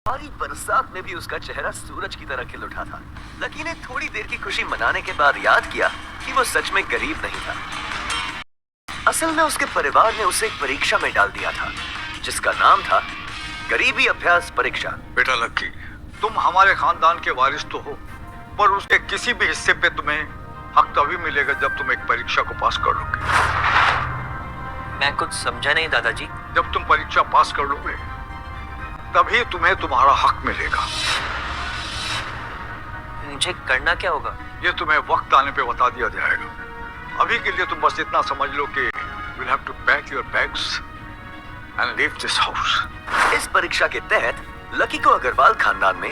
भारी बरसात में भी उसका चेहरा सूरज की तरह खिल उठा था। लकी ने थोड़ी देर की खुशी मनाने के बाद याद किया कि वो सच में गरीब नहीं था। असल में उसके परिवार ने उसे एक परीक्षा में डाल दिया था जिसका नाम था गरीबी अभ्यास परीक्षा। बेटा लकी, तुम हमारे खानदान के वारिस तो हो, पर उसके किसी भी हिस्से पे तुम्हें हक तभी मिलेगा जब तुम एक परीक्षा को पास कर लोगे। मैं कुछ समझा नहीं दादाजी। जब तुम परीक्षा पास कर लोगे तभी तुम्हें तुम्हारा हक मिलेगा। मुझे करना क्या होगा? ये तुम्हें वक्त आने पे बता दिया जाएगा। अभी के लिए तुम बस इतना समझ लो कि you'll have to pack your bags and leave this house। इस परीक्षा के तहत लकी को अग्रवाल खानदान में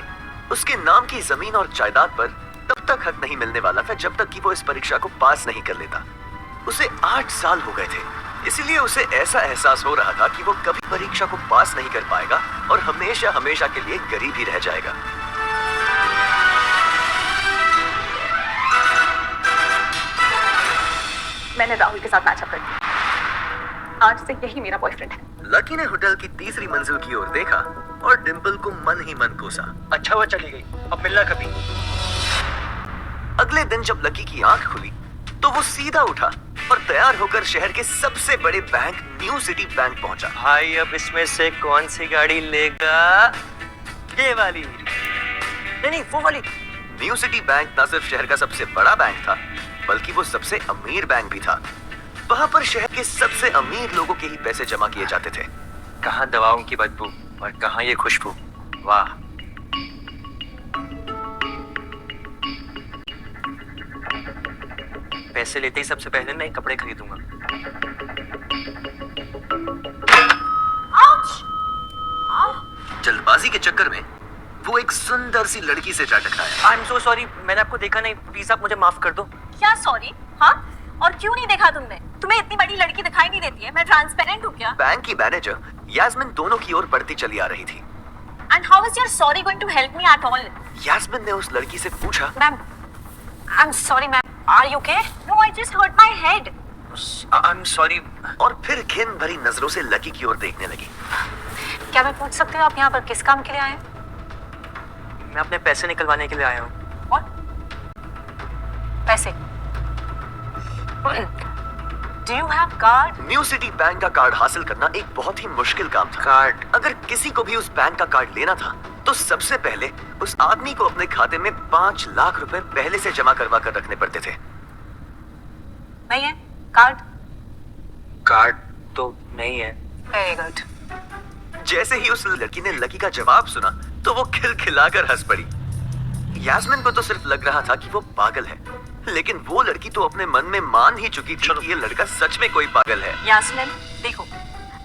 उसके नाम की जमीन और जायदाद पर तब तक हक नहीं मिलने वाला था जब तक कि वो इस परीक्षा को पास नहीं कर लेता। उसे 8 साल हो गए थे, इसलिए उसे ऐसा एहसास हो रहा था कि वो कभी परीक्षा को पास नहीं कर पाएगा और हमेशा हमेशा के लिए गरीब ही रह जाएगा। मैंने राहुल के साथ मैचअप कर दिया। आज से यही मेरा बॉयफ्रेंड है। लकी ने होटल की तीसरी मंजिल की ओर देखा और डिंपल को मन ही मन कोसा। अच्छा हुआ चली गई, अब मिलना कभी। अगले दिन जब लकी की आंख खुली तो वो सीधा उठा और तैयार होकर शहर के सबसे बड़े बैंक न्यू सिटी बैंक पहुंचा। भाई अब इसमें से कौन सी गाड़ी लेगा? ये वाली? नहीं, वो वाली। न्यू सिटी बैंक न सिर्फ शहर का सबसे बड़ा बैंक था बल्कि वो सबसे अमीर बैंक भी था। वहां पर शहर के सबसे अमीर लोगों के ही पैसे जमा किए जाते थे। कहाँ दवाओं की बदबू और कहाँ ये खुशबू। वाह। पैसे लेते ही सबसे पहले नए कपड़े खरीदूंगा। जल्दबाजी के चक्कर में वो एक सुंदर सी लड़की से जा टकराया। आई एम सो सॉरी, मैंने आपको देखा नहीं, प्लीज आप मुझे माफ कर दो। क्या सॉरी? हाँ, और क्यों नहीं देखा तुमने? तुम्हें इतनी बड़ी लड़की दिखाई नहीं देती है? मैं ट्रांसपेरेंट हूँ क्या? बैंक की मैनेजर यास्मिन दोनों की ओर बढ़ती चली आ रही थी। And how is your sorry going to help me at all? Yasmin ने उस लड़की से पूछा, ma'am, I'm sorry ma'am, are you okay? No, I just hurt my head. I am sorry. और फिर घिन भरी नजरों से लकी की ओर देखने लगी। क्या मैं पूछ सकती हूँ आप यहाँ पर किस काम के लिए आए हैं? मैं अपने पैसे निकलवाने के लिए आया हूँ। और? पैसे? Do you have card? New city bank का कार्ड हासिल करना एक बहुत ही मुश्किल काम था। कार्ड? अगर किसी को भी उस बैंक का कार्ड लेना था तो सबसे पहले उस आदमी को अपने खाते में 5 लाख रुपए पहले से जमा करवा कर रखने पड़ते थे। नहीं है कार्ड? कार्ड तो नहीं है। Very good. जैसे ही उस लड़की ने लकी का जवाब सुना तो वो खिलखिलाकर हंस पड़ी। यास्मिन को तो सिर्फ लग रहा था कि वो पागल है, लेकिन वो लड़की तो अपने मन में मान ही चुकी थी कि ये लड़का सच में कोई पागल है। यास्मिन, देखो,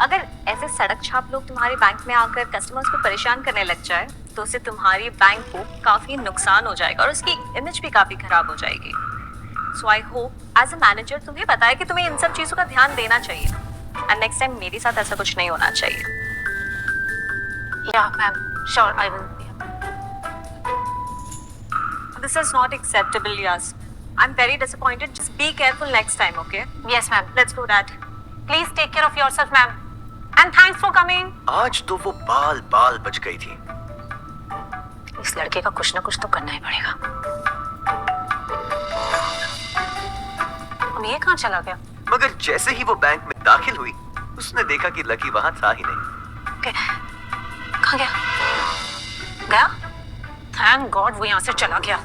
अगर ऐसे सड़क छाप लोग तुम्हारे बैंक में आकर कस्टमर्स को परेशान करने लग जाए तो उससे तुम्हारी बैंक को काफी नुकसान हो जाएगा और उसकी इमेज भी काफी खराब हो जाएगी। So I hope as a manager तुम्हें पता है कि तुम्हें इन सब चीजों का ध्यान देना चाहिए एंड नेक्स्ट टाइम मेरे साथ ऐसा कुछ नहीं होना चाहिए। या ma'am, sure I will. This is not acceptable, Yas. I'm very disappointed. Just be careful next time, okay? Yes, ma'am. Let's do that. Please take care of yourself, ma'am. And thanks for coming. आज तो वो बाल बाल बच गई थी। इस लड़के का कुछ ना कुछ तो करना ही पड़ेगा। अब ये कहाँ चला गया? मगर जैसे ही वो बैंक में दाखिल हुई उसने देखा कि लकी वहां था ही नहीं। Okay. कहाँ गया? गया? Thank God वो यहाँ से चला गया।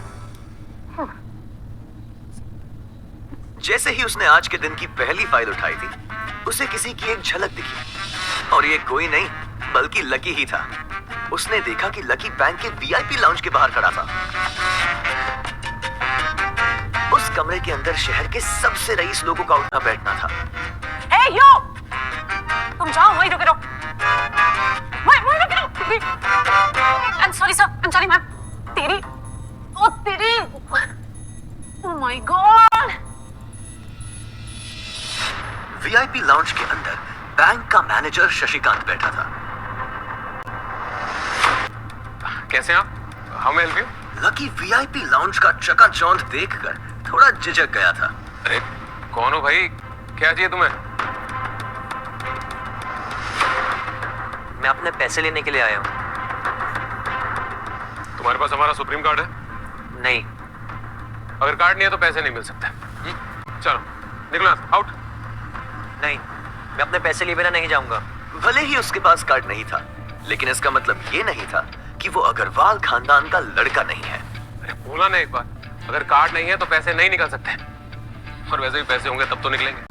जैसे ही उसने आज के दिन की पहली फाइल उठाई थी उसे किसी की एक झलक दिखी और ये कोई नहीं बल्कि लकी ही था। उसने देखा कि लकी बैंक के वीआईपी लाउंज के बाहर खड़ा था। उस कमरे के अंदर शहर के सबसे रईस लोगों का उठना बैठना था। Hey yo! तुम जाओ, वहीं रुके रहो। वहीं रुके रहो। I'm sorry sir, I'm sorry ma'am। तेरी, oh my God! VIP lounge के अंदर बैंक का मैनेजर शशिकांत बैठा था। कैसे आप? How may help you? Lucky VIP lounge का चकाचौंध देखकर थोड़ा झिझक गया था। अरे कौन हो भाई, क्या चाहिए तुम्हें? मैं अपने पैसे लेने के लिए आया हूँ। तुम्हारे पास हमारा सुप्रीम कार्ड है? नहीं। अगर कार्ड नहीं है तो पैसे नहीं मिल सकते। चलो निकलो यहाँ से, आउट। नहीं, मैं अपने पैसे लिए बिना नहीं जाऊंगा। भले ही उसके पास कार्ड नहीं था, लेकिन इसका मतलब ये नहीं था कि वो अग्रवाल खानदान का लड़का नहीं है। अरे बोला ना एक बार, अगर कार्ड नहीं है तो पैसे नहीं निकल सकते। और वैसे भी पैसे होंगे तब तो निकलेंगे।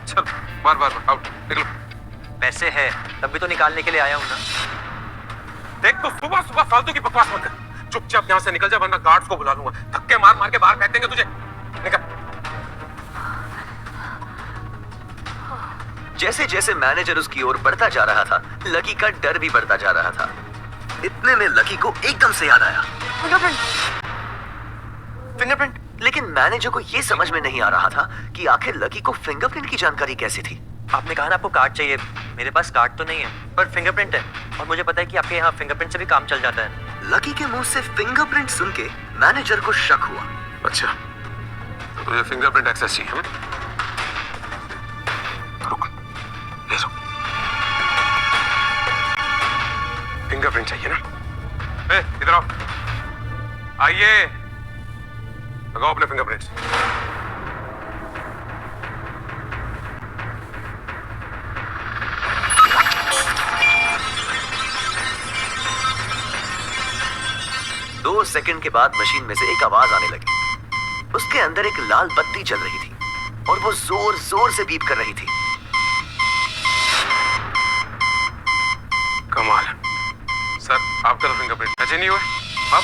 चल बार बार आउट, निकलो। पैसे है तब भी तो निकालने के लिए आया हूं ना। देख तो सुबह सुबह फालतू की बकवास मत कर, चुपचाप यहाँ से निकल जा वरना गार्ड्स को बुला लूंगा। धक्के मार मार के बाहर फेंक देंगे तुझे। निकल। जैसे जैसे मैनेजर उसकी ओर बढ़ता जा रहा था, लकी का डर भी बढ़ता जा रहा था। इतने में लकी को एकदम से याद आया, फिंगरप्रिंट। लेकिन मैनेजर को यह समझ में नहीं आ रहा था कि आखिर लकी को फिंगरप्रिंट की जानकारी कैसे थी। आपने कहा ना आपको कार्ड चाहिए, मेरे पास कार्ड तो नहीं है पर फिंगरप्रिंट है, और मुझे पता है कि आपके यहाँ फिंगरप्रिंट से भी काम चल जाता है। लकी के मुंह से फिंगरप्रिंट सुन के मैनेजर को शक हुआ। अच्छा, तो तुझे फिंगरप्रिंट एक्सेस चाहिए? रुक, ये लो। फिंगरप्रिंट चाहिए ना? ए, इधर आओ। आइए, लगाओ अपने फिंगरप्रिंट्स। दो सेकंड के बाद मशीन में से एक आवाज आने लगी। उसके अंदर एक लाल बत्ती जल रही थी और वो जोर जोर से बीप कर रही थी। कमाल। सर, आपका तो फिंगरप्रिंट मैच ही नहीं हुआ। अब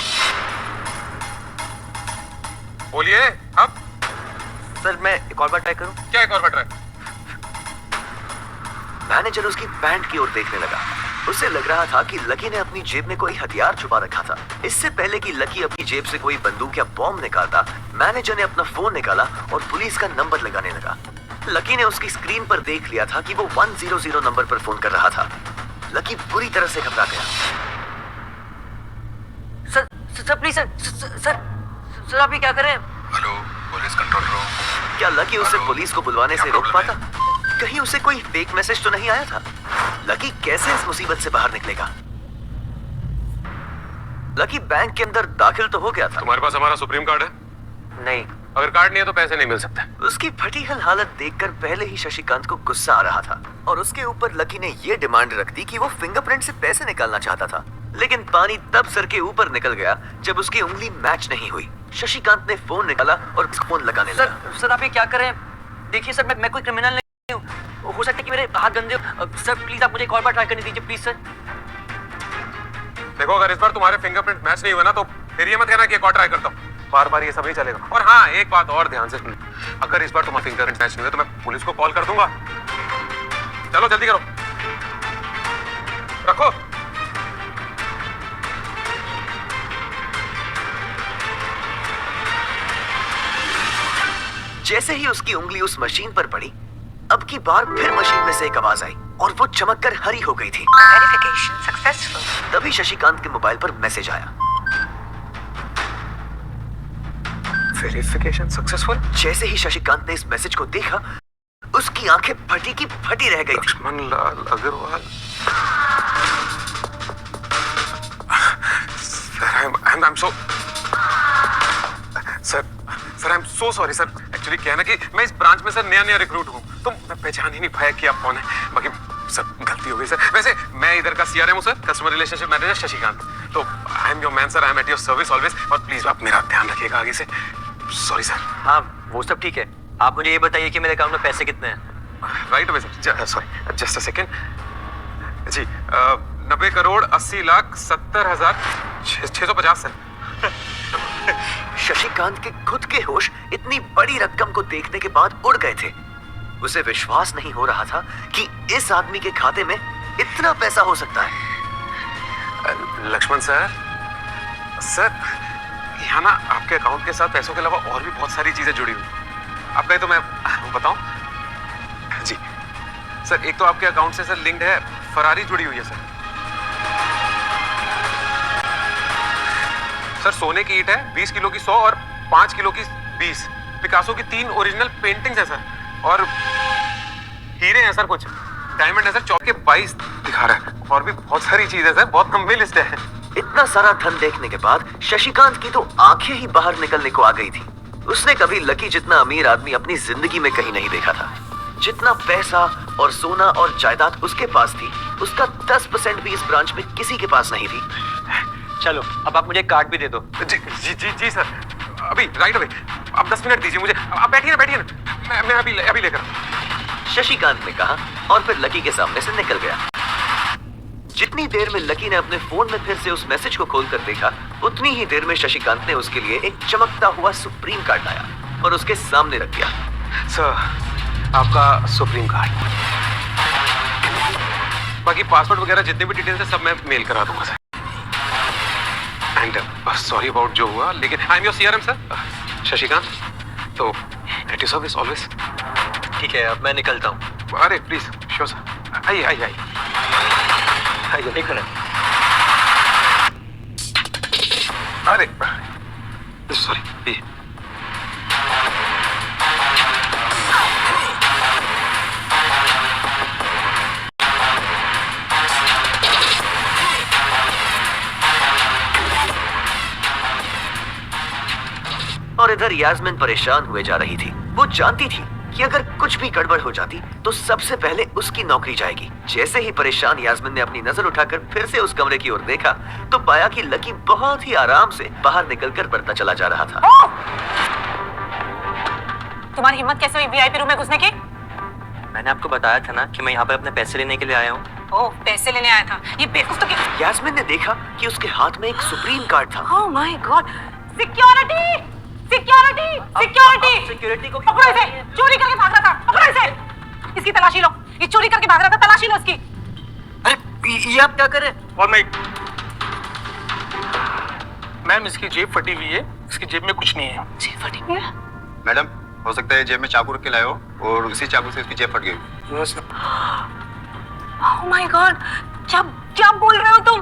बोलिए, अब सर मैं एक और बार ट्राई करूं? क्या एक और बट रहा है? मैनेजर उसकी पैंट की ओर देखने लगा। उसे लग रहा था कि लकी ने अपनी जेब में कोई हथियार छुपा रखा था। इससे पहले कि लकी अपनी जेब से कोई बंदूक या बॉम्ब निकालता, मैनेजर ने अपना फोन निकाला और पुलिस का नंबर लगाने लगा। लकी ने उसकी स्क्रीन पर देख लिया था कि वो 100 नंबर पर फोन कर रहा था। लकी बुरी तरह से घबरा गया। सर प्लीज सर आप ये क्या कर रहे हैं? Hello, police control room. क्या लकी उसे पुलिस को बुलवाने से रोक पाता? कहीं उसे कोई फेक मैसेज तो नहीं आया था? लकी कैसे इस मुसीबत से बाहर निकलेगा? लकी बैंक के अंदर दाखिल तो हो गया था। तुम्हारे पास हमारा सुप्रीम कार्ड है? नहीं। अगर कार्ड नहीं है तो पैसे नहीं मिल सकते। उसकी फटीहल हालत देखकर पहले ही शशिकांत को गुस्सा आ रहा था और उसके ऊपर लकी ने यह डिमांड रख दी कि वो फिंगरप्रिंट से पैसे निकालना चाहता था। लेकिन पानी तब सर के ऊपर निकल गया जब उसकी उंगली मैच नहीं हुई। शशिकांत ने फोन निकाला और फोन लगाने लगा। सर आप ये क्या कर रहे हैं? देखिए सर, मैं कोई क्रिमिनल नहीं हूँ। हो सकता है कि मेरे हाथ गंदे हो। सर प्लीज आप मुझे एक और बार ट्राई करने दीजिए, प्लीज सर। देखो, अगर इस बार तुम्हारे फिंगरप्रिंट मैच नहीं हुआ ना तो फिर ये मत कहना कि एक और ट्राई करता हूँ। बार बार ये सब नहीं चलेगा। और हाँ, एक बात और ध्यान से सुन, अगर इस बार तुम्हारा फिंगरप्रिंट मैच नहीं हुआ तो मैं पुलिस को कॉल कर दूंगा। चलो जल्दी करो, रखो। जैसे ही उसकी उंगली उस मशीन पर पड़ी, अब की बार फिर मशीन में से एक आवाज आई और वो चमककर हरी हो गई थी। Verification successful. तभी शशिकांत के मोबाइल पर मैसेज आया। Verification successful. जैसे ही शशिकांत ने इस मैसेज को देखा, उसकी आंखें फटी की फटी रह गई थी। Lakshman Lal Agrawal. Sir I am so sorry sir. Actually क्या है ना कि मैं इस ब्रांच में सर नया रिक्रूट हूँ, तो मैं पहचान ही नहीं पाया कि आप कौन है। बाकी सर गलती हो गई सर। वैसे मैं इधर का CRM हूँ sir, customer relationship manager Shashikant. तो I am your man sir, I am at your service always. और प्लीज आप मेरा ध्यान रखिएगा आगे से। Sorry sir. हाँ वो सब ठीक है, आप मुझे ये बताइए कि मेरे अकाउंट में पैसे कितने हैं? Right away sir. Sorry, just a second जी। 90,80,70,650 सर। शशिकांत के खुद के होश इतनी बड़ी रकम को देखने के बाद उड़ गए थे। उसे विश्वास नहीं हो रहा था कि इस आदमी के खाते में इतना पैसा हो सकता है। लक्ष्मण सर, यहाँ ना आपके अकाउंट के साथ पैसों के अलावा और भी बहुत सारी चीजें जुड़ी हुई। आप कहे तो मैं बताऊं? जी सर, एक तो आपके अकाउंट से सर लिंक्ड है फरारी जुड़ी हुई है सर। सर सोने की ईंट है 20 किलो की 100 और 5 किलो की 20। पिकासो की 3 ओरिजिनल पेंटिंग्स है सर। और हीरे हैं सर कुछ। डायमंड है सर 24 के 22 दिखा रहा है। और भी बहुत सारी चीजें सर, बहुत लंबी लिस्ट है। इतना सारा धन देखने के बाद शशिकांत की तो आंखें ही बाहर निकलने को आ गई थी। उसने कभी लकी जितना अमीर आदमी अपनी जिंदगी में कहीं नहीं देखा था। जितना पैसा और सोना और जायदाद उसके पास थी, उसका 10% भी इस ब्रांच में किसी के पास नहीं थी। चलो अब आप मुझे कार्ड भी दे दो। जी जी जी जी सर, अभी राइट अवे। आप 10 मिनट दीजिए मुझे। आप बैठिए ना, मैं अभी लेकर आऊं। शशिकांत ने कहा और फिर लकी के सामने से निकल गया। जितनी देर में लकी ने अपने फोन में फिर से उस मैसेज को खोलकर देखा, उतनी ही देर में शशिकांत ने उसके लिए एक चमकता हुआ सुप्रीम कार्ड लाया और उसके सामने रख दिया। सर, आपका सुप्रीम कार्ड। बाकी पासवर्ड वगैरह जितने भी डिटेल्स है सब मैं मेल करा दूंगा सर। एंड सॉरी अबाउट जो हुआ, लेकिन आई am your CRM sir, Shashikant. तो एट योर सर्विस ऑलवेज। ठीक है, अब मैं निकलता हूँ। अरे प्लीज, श्योर सर। आइए। एक मिनट। अरे सॉरी। और इधर यास्मीन परेशान हुए जा रही थी। वो जानती थी कि अगर कुछ भी गड़बड़ हो जाती तो सबसे पहले उसकी नौकरी जाएगी। जैसे ही परेशान यास्मीन ने अपनी नजर उठाकर फिर से उस कमरे की ओर देखा तो पाया कि लकी बहुत ही आराम से बाहर निकलकर बढ़ता चला जा रहा था। तुम्हारी हिम्मत कैसे हुई वीआईपी रूम में घुसने की? मैंने आपको बताया था ना कि मैं यहाँ पर अपने पैसे लेने के लिए आया हूँ। ओह, पैसे लेने आया था। ये बेवकूफ तो क्या? यास्मीन ने देखा कि उसके हाथ में एक सुप्रीम कार्ड था। Oh my God! Security! Security! Security! Security को पकड़ो इसे! चोरी करके भाग रहा था। पकड़ो इसे! इसकी तलाशी लो। ये चोरी करके भाग रहा था, तलाशी लो इसकी। अरे ये आप क्या कर रहे हैं? और मैम, इसकी जेब फटी हुई है, इसकी जेब में कुछ नहीं है। जेब फटी हुई है? मैडम, हो सकता है जेब में चाकू रख के लाए हो और उसी चाकू से इसकी जेब फट गई। Oh my God! क्या बोल रहे हो तुम?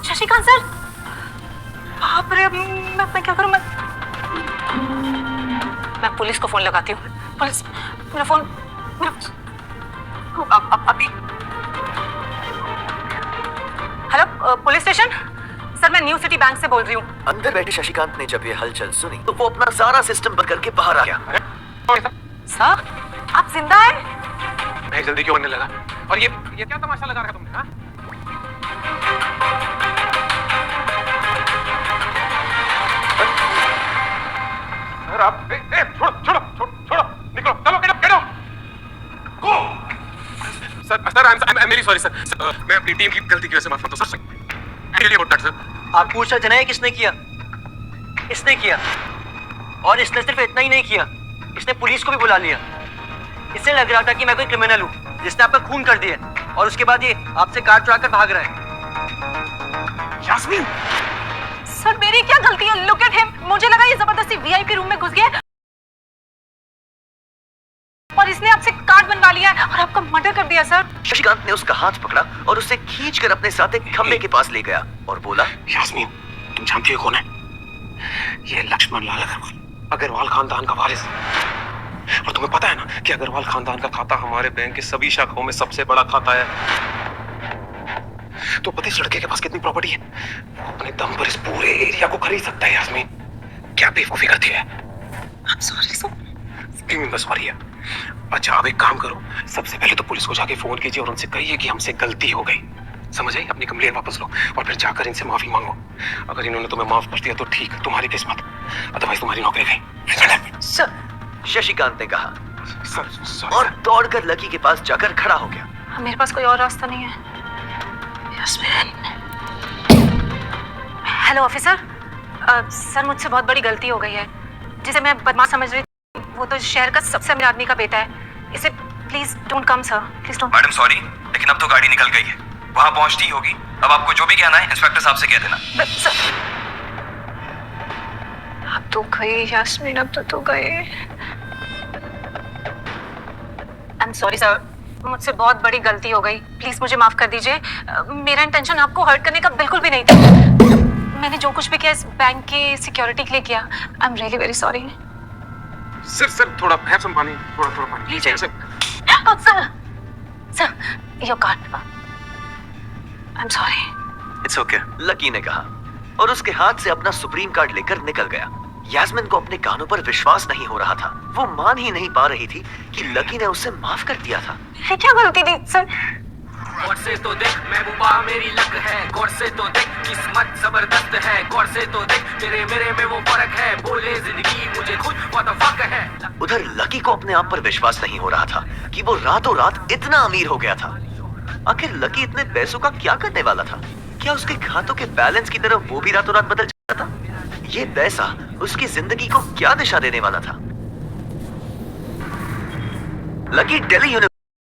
शशिकांत सर! बाप रे, मैं क्या करूं? मैं पुलिस को फोन लगाती हूँ। पुलिस, मेरा फोन अभी। Hello, police station? सर, मैं न्यू सिटी बैंक से बोल रही हूँ। अंदर बैठे शशिकांत ने जब ये हलचल सुनी तो वो अपना सारा सिस्टम बंद करके बाहर आ गया। सर, आप जिंदा हैं? मैं जल्दी क्यों बनने लगा? और ये क्या तमाशा लगा रखा तुमने? हाँ? सर आप छोड़ो, निकलो, चलो, get out, go. Sir I am very sorry sir. मैं अपनी टीम की गलती की वजह से माफ करता हूं sir. Really about that sir. आप पूछ रहे थे किसने किया? इसने किया, और इसने सिर्फ इतना ही नहीं किया, इसने पुलिस को भी बुला लिया। इससे लग रहा था कि मैं कोई क्रिमिनल हूँ जिसने आपका खून कर दिया, और उसके बाद ये आपसे कार्ड चुरा कर भाग रहा है। यास्मीन, सर, मेरी क्या गलती है? Look at him. मुझे लगा ये जबरदस्ती वीआईपी रूम में घुस गया और इसने आपसे कार्ड बनवा लिया है और आपका मर्डर कर दिया। सर, शशिकांत ने उसका हाथ पकड़ा और उसे खींचकर अपने साथ एक खंबे के पास ले गया और बोला, यास्मीन, तुम जानती हो कौन है? ये लक्ष्मण लाल अग्रवाल खानदान का वारिस। और तुम्हें पता है ना कि अग्रवाल खानदान का खाता हमारे बैंक की सभी शाखाओं में सबसे बड़ा खाता है। तो पता है इस लड़के के पास कितनी प्रॉपर्टी है? वो अपने दम पर इस पूरे एरिया को खरीद सकता है। यास्मीन, क्या बेवकूफी करती है? Sorry sir. क्यों सॉरी है? अच्छा, अब एक काम करो, सबसे पहले तो पुलिस को जाके फोन कीजिए और उनसे कहिए कि हमसे गलती हो गई। समझ आई? अपनी कंप्लेंट वापस लो और फिर जाकर इनसे माफी मांगो। अगर इन्होंने तुम्हें माफ कर दिया तो ठीक, तुम्हारी किस्मत, अदरवाइज तुम्हारी नौकरी गई। सर, शशिकांत ने कहा सर और दौड़कर लकी के पास जाकर खड़ा हो गया। मेरे पास कोई और रास्ता नहीं है। यास्मीन। Hello officer. सर, मुझसे बहुत बड़ी गलती हो गई है। जिसे मैं बदमाश समझ रही थी, वो तो शहर का सबसे अमीर आदमी का बेटा है। इसे please don't come sir, please don't. Madam sorry, लेकिन अब तो गाड़ी निकल गई है, वहां पहुंचती ही होगी। अब आपको जो भी कहना है इंस्पेक्टर साहब से कह देना। सर, अब तो गए यास्मीन, अब तो गए। आई एम सॉरी सर, मुझसे बहुत बड़ी गलती हो गई। प्लीज मुझे माफ कर दीजिए। मेरा इंटेंशन आपको हर्ट करने का बिल्कुल भी नहीं था। मैंने जो कुछ भी किया इस बैंक की सिक्योरिटी के लिए किया। I am really very sorry. Sir थोड़ा हैव सम पानी, थोड़ा पानी please sir. Sir, your card. I am sorry. It's okay. Lucky ने कहा और उसके हाथ से अपना सुप्रीम कार्ड लेकर निकल गया। यास्मिन को अपने कानों पर विश्वास नहीं हो रहा था। वो मान ही नहीं पा रही थी कि लकी ने उसे माफ कर दिया था। ये क्या गलती थी सर? गौर से तो देख महबूबा मेरी लक है, गौर से तो देख किस्मत जबरदस्त है, गौर से तो देख तेरे मेरे में वो फर्क है, बोले जिंदगी मुझे खुद व्हाट द फक है। उधर लकी को अपने आप पर विश्वास नहीं हो रहा था कि वो रातों रात इतना अमीर हो गया था। आखिर लकी इतने पैसों का क्या करने वाला था? क्या उसके खातों के बैलेंस की तरफ वो भी रातों रात बदल जाता था? ये पैसा उसकी जिंदगी को क्या दिशा देने वाला था? Lucky Delhi university